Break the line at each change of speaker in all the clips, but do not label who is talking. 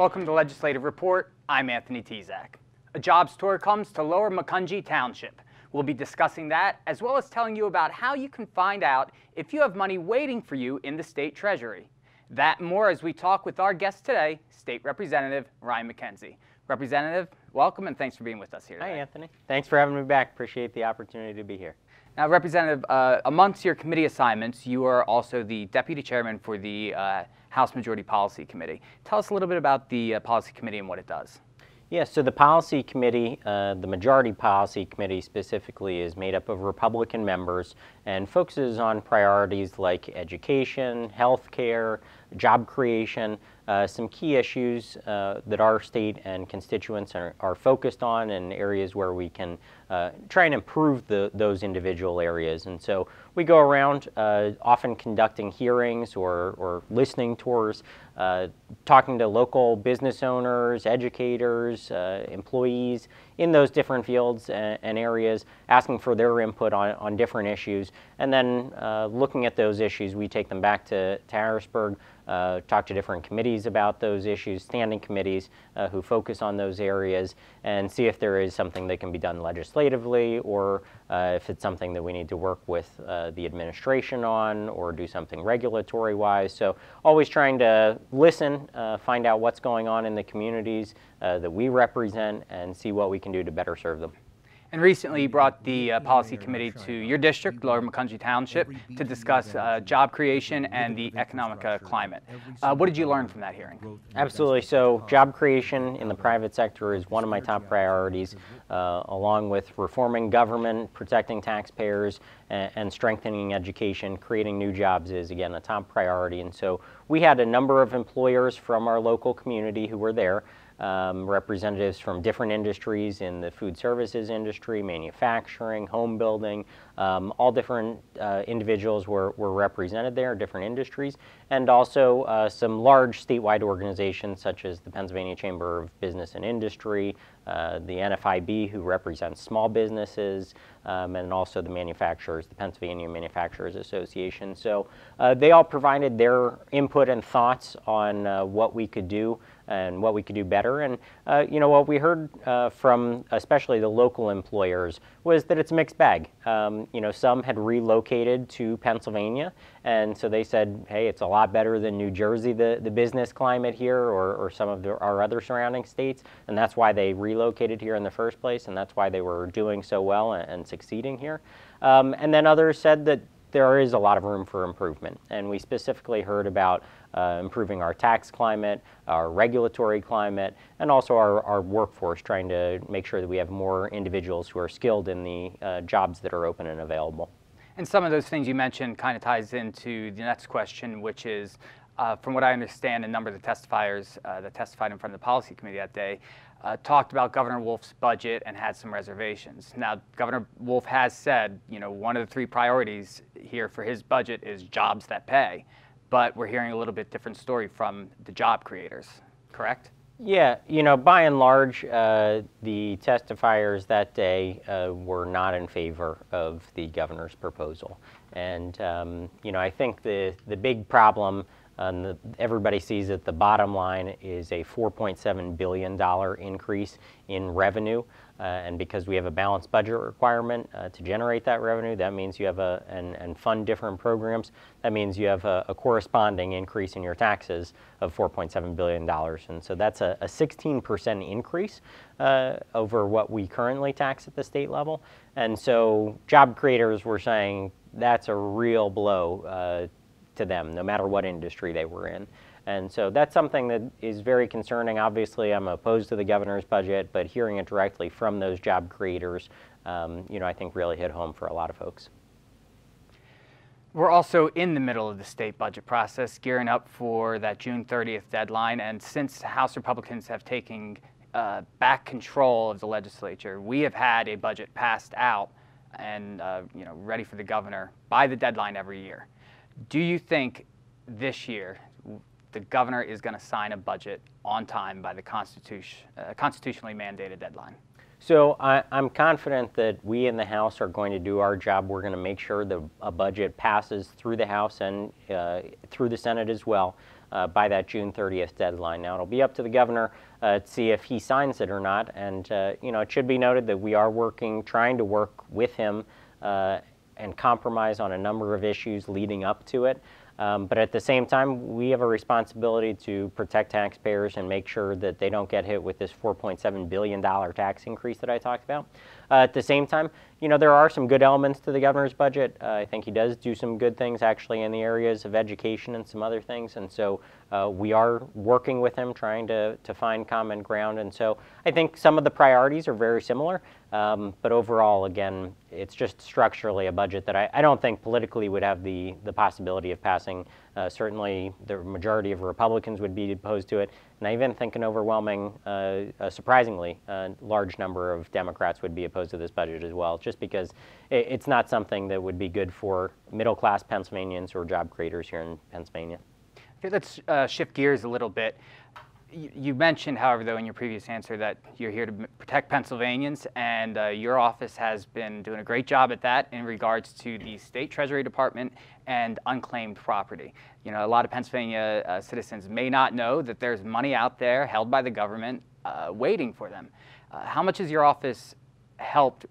Welcome to Legislative Report. I'm Anthony Tezak. A jobs tour comes to Lower Macungie Township. We'll be discussing that, as well as telling you about how you can find out if you have money waiting for you in the state treasury. That and more as we talk with our guest today, State Representative Ryan Mackenzie. Representative, welcome and thanks for being with us here today.
Hi, Anthony. Thanks for having me back. Appreciate the opportunity to be here.
Now, Representative, amongst your committee assignments, you are also the Deputy Chairman for the House Majority Policy Committee. Tell us a little bit about the Policy Committee and what it does.
Yeah, so the Policy Committee, the Majority Policy Committee specifically, is made up of Republican members and focuses on priorities like education, healthcare, job creation, some key issues that our state and constituents are focused on, and areas where we can try and improve those individual areas. And so we go around often conducting hearings or listening tours, talking to local business owners, educators, employees in those different fields and areas, asking for their input on different issues. And then looking at those issues, we take them back to Harrisburg, talk to different committees about those issues, standing committees who focus on those areas, and see if there is something that can be done legislatively, or if it's something that we need to work with the administration on, or do something regulatory-wise. So always trying to listen, find out what's going on in the communities that we represent, and see what we can do to better serve them.
And recently you brought the Policy Committee to your district, Lower Macungie Township, to discuss job creation and the economic climate. What did you learn from that hearing?
Absolutely. So job creation in the private sector is one of my top priorities, along with reforming government, protecting taxpayers, and strengthening education. Creating new jobs is, again, a top priority. And so we had a number of employers from our local community who were there. Representatives from different industries in the food services industry, manufacturing, home building, all different individuals were represented there, different industries, and also some large statewide organizations such as the Pennsylvania Chamber of Business and Industry, the NFIB, who represents small businesses, and also the manufacturers, the Pennsylvania Manufacturers Association. So they all provided their input and thoughts on what we could do and what we could do better. And you know, what we heard from especially the local employers was that it's a mixed bag. You know, some had relocated to Pennsylvania, and so they said, hey, it's a lot better than New Jersey, the business climate here, or some of our other surrounding states, and that's why they relocated here in the first place, and that's why they were doing so well and succeeding here. And then others said that there is a lot of room for improvement, and we specifically heard about improving our tax climate, our regulatory climate, and also our workforce, trying to make sure that we have more individuals who are skilled in the jobs that are open and available.
And some of those things you mentioned kind of ties into the next question, which is, from what I understand, a number of the testifiers that testified in front of the Policy Committee that day talked about Governor Wolf's budget and had some reservations. Now, Governor Wolf has said, you know, one of the three priorities here for his budget is jobs that pay, but we're hearing a little bit different story from the job creators, correct?
Yeah, you know, by and large, the testifiers that day were not in favor of the governor's proposal. And, you know, I think the big problem everybody sees at the bottom line is a $4.7 billion increase in revenue. And because we have a balanced budget requirement to generate that revenue, that means you have and fund different programs, that means you have a corresponding increase in your taxes of $4.7 billion. And so that's a 16% increase over what we currently tax at the state level. And so job creators were saying that's a real blow to them, no matter what industry they were in. And so that's something that is very concerning. Obviously, I'm opposed to the governor's budget, but hearing it directly from those job creators, you know, I think really hit home for a lot of folks.
We're also in the middle of the state budget process, gearing up for that June 30th deadline. And since House Republicans have taken back control of the legislature, we have had a budget passed out and you know, ready for the governor by the deadline every year. Do you think this year the governor is going to sign a budget on time by the constitutionally mandated deadline?
So I'm confident that we in the House are going to do our job. We're going to make sure that a budget passes through the House and through the Senate as well by that June 30th deadline. Now, it'll be up to the governor to see if he signs it or not. And, it should be noted that we are trying to work with him and compromise on a number of issues leading up to it. But at the same time, we have a responsibility to protect taxpayers and make sure that they don't get hit with this $4.7 billion tax increase that I talked about. At the same time, there are some good elements to the governor's budget. I think he does do some good things actually in the areas of education and some other things. And so we are working with him, trying to find common ground. And so I think some of the priorities are very similar. But overall, again, it's just structurally a budget that I don't think politically would have the possibility of passing. Certainly, the majority of Republicans would be opposed to it. And I even think an overwhelming, surprisingly, large number of Democrats would be opposed to this budget as well, just because it's not something that would be good for middle-class Pennsylvanians or job creators here in Pennsylvania.
Okay, let's shift gears a little bit. You mentioned, however, though, in your previous answer that you're here to protect Pennsylvanians, and your office has been doing a great job at that in regards to the State Treasury Department and unclaimed property. A lot of Pennsylvania citizens may not know that there's money out there held by the government waiting for them. How much has your office helped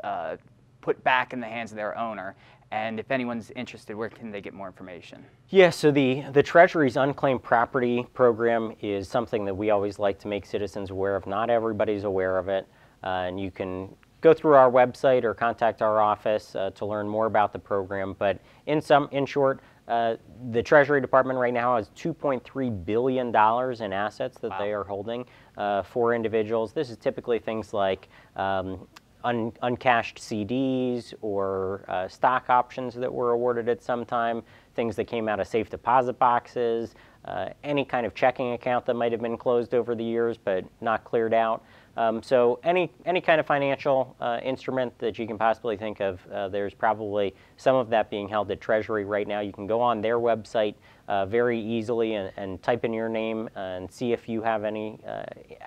put back in the hands of their owner? And if anyone's interested, where can they get more information?
Yeah, so the Treasury's Unclaimed Property Program is something that we always like to make citizens aware of. Not everybody's aware of it, and you can go through our website or contact our office to learn more about the program. But in short, the Treasury Department right now has $2.3 billion in assets that they are holding for individuals. This is typically things like uncashed CDs or stock options that were awarded at some time, things that came out of safe deposit boxes, any kind of checking account that might have been closed over the years but not cleared out. So any kind of financial instrument that you can possibly think of, there's probably some of that being held at Treasury right now. You can go on their website very easily and type in your name and see if you have any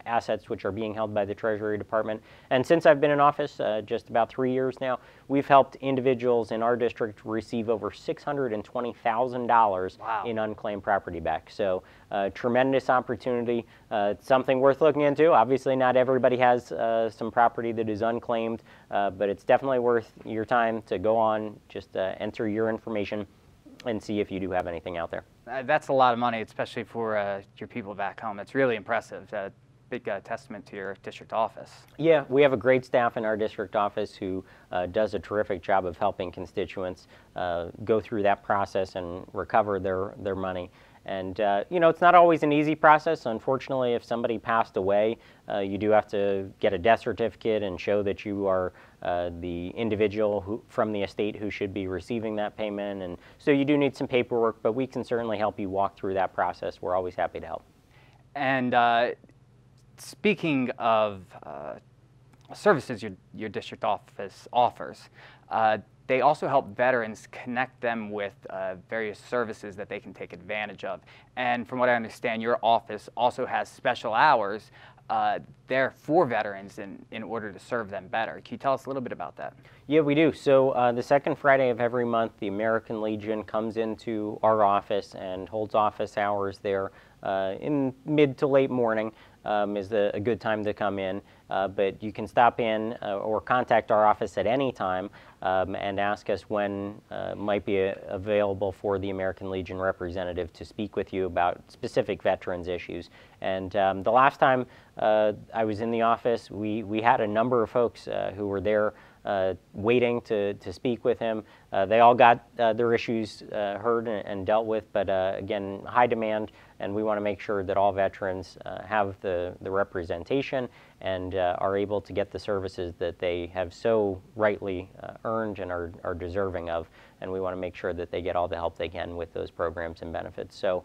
assets which are being held by the Treasury Department. And since I've been in office just about 3 years now, we've helped individuals in our district receive over $620,000 in unclaimed property back. So tremendous opportunity. It's something worth looking into. Obviously, not everybody has some property that is unclaimed, but it's definitely worth your time to go on, just enter your information and see if you do have anything out there.
That's a lot of money, especially for your people back home. It's really impressive. Big testament to your district office.
Yeah, we have a great staff in our district office who does a terrific job of helping constituents go through that process and recover their money. And, it's not always an easy process. Unfortunately, if somebody passed away, you do have to get a death certificate and show that you are the individual from the estate who should be receiving that payment. And so you do need some paperwork, but we can certainly help you walk through that process. We're always happy to help.
And speaking of services your district office offers, they also help veterans connect them with various services that they can take advantage of. And from what I understand, your office also has special hours there for veterans in order to serve them better. Can you tell us a little bit about that?
Yeah, we do. So the second Friday of every month, the American Legion comes into our office and holds office hours there in mid to late morning. Is a good time to come in, but you can stop in or contact our office at any time and ask us when might be available for the American Legion representative to speak with you about specific veterans issues. And the last time I was in the office, we had a number of folks who were there waiting to speak with him. They all got their issues heard and dealt with, but again, high demand, and we want to make sure that all veterans have the representation and are able to get the services that they have so rightly earned and are deserving of. And we want to make sure that they get all the help they can with those programs and benefits. So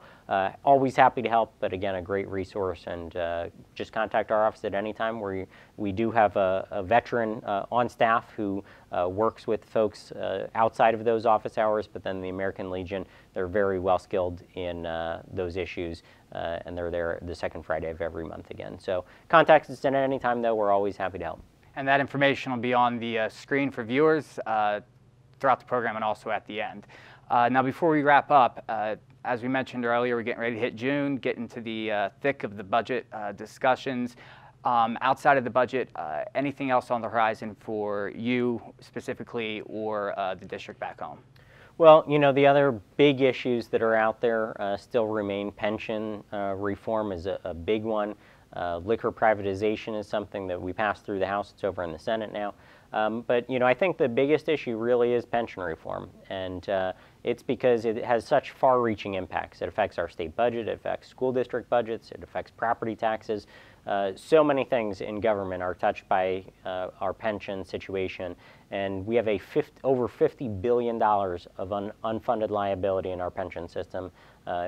always happy to help, but again, a great resource. And just contact our office at any time. We do have a veteran on staff who works with folks outside of those office hours, but then the American Legion, they're very well skilled in those issues, and they're there the second Friday of every month again. So contact us at any time, though. We're always happy to help. And
that information will be on the screen for viewers throughout the program and also at the end. Now, before we wrap up, I As we mentioned earlier, we're getting ready to hit June, get into the thick of the budget discussions. Outside of the budget, anything else on the horizon for you specifically or the district back home?
Well, you know, the other big issues that are out there still remain. Pension reform is a big one. Liquor privatization is something that we passed through the House. It's over in the Senate now. But, you know, I think the biggest issue really is pension reform. And it's because it has such far-reaching impacts. It affects our state budget, it affects school district budgets, it affects property taxes. So many things in government are touched by our pension situation, and we have over $50 billion of unfunded liability in our pension system,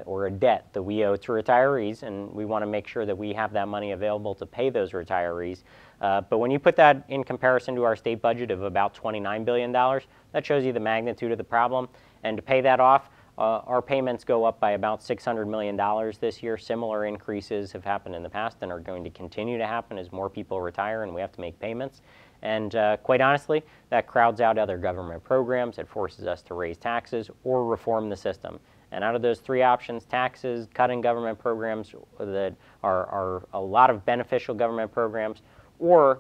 or a debt that we owe to retirees, and we want to make sure that we have that money available to pay those retirees. But when you put that in comparison to our state budget of about $29 billion, that shows you the magnitude of the problem. And to pay that off, our payments go up by about $600 million this year. Similar increases have happened in the past and are going to continue to happen as more people retire and we have to make payments. And quite honestly, that crowds out other government programs. It forces us to raise taxes or reform the system. And out of those three options, taxes, cutting government programs that are a lot of beneficial government programs, or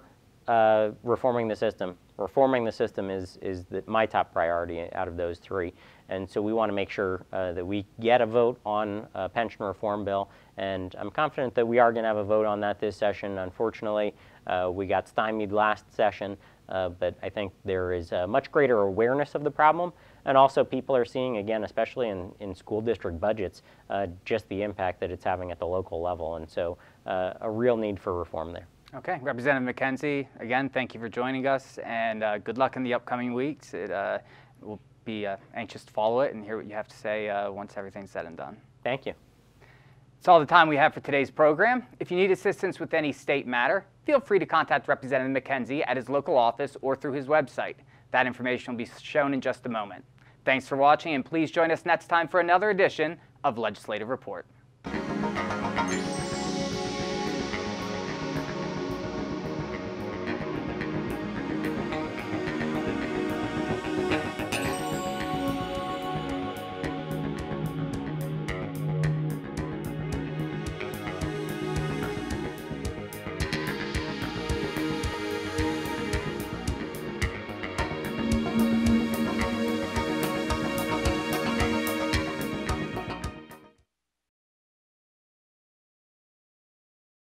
reforming the system. Reforming the system is my top priority out of those three. And so we want to make sure that we get a vote on a pension reform bill. And I'm confident that we are going to have a vote on that this session. Unfortunately, we got stymied last session, but I think there is a much greater awareness of the problem. And also people are seeing, again, especially in school district budgets, just the impact that it's having at the local level. And so a real need for reform there.
Okay, Representative Mackenzie, again, thank you for joining us, and good luck in the upcoming weeks. We'll be anxious to follow it and hear what you have to say once everything's said and done.
Thank you.
That's all the time we have for today's program. If you need assistance with any state matter, feel free to contact Representative Mackenzie at his local office or through his website. That information will be shown in just a moment. Thanks for watching, and please join us next time for another edition of Legislative Report.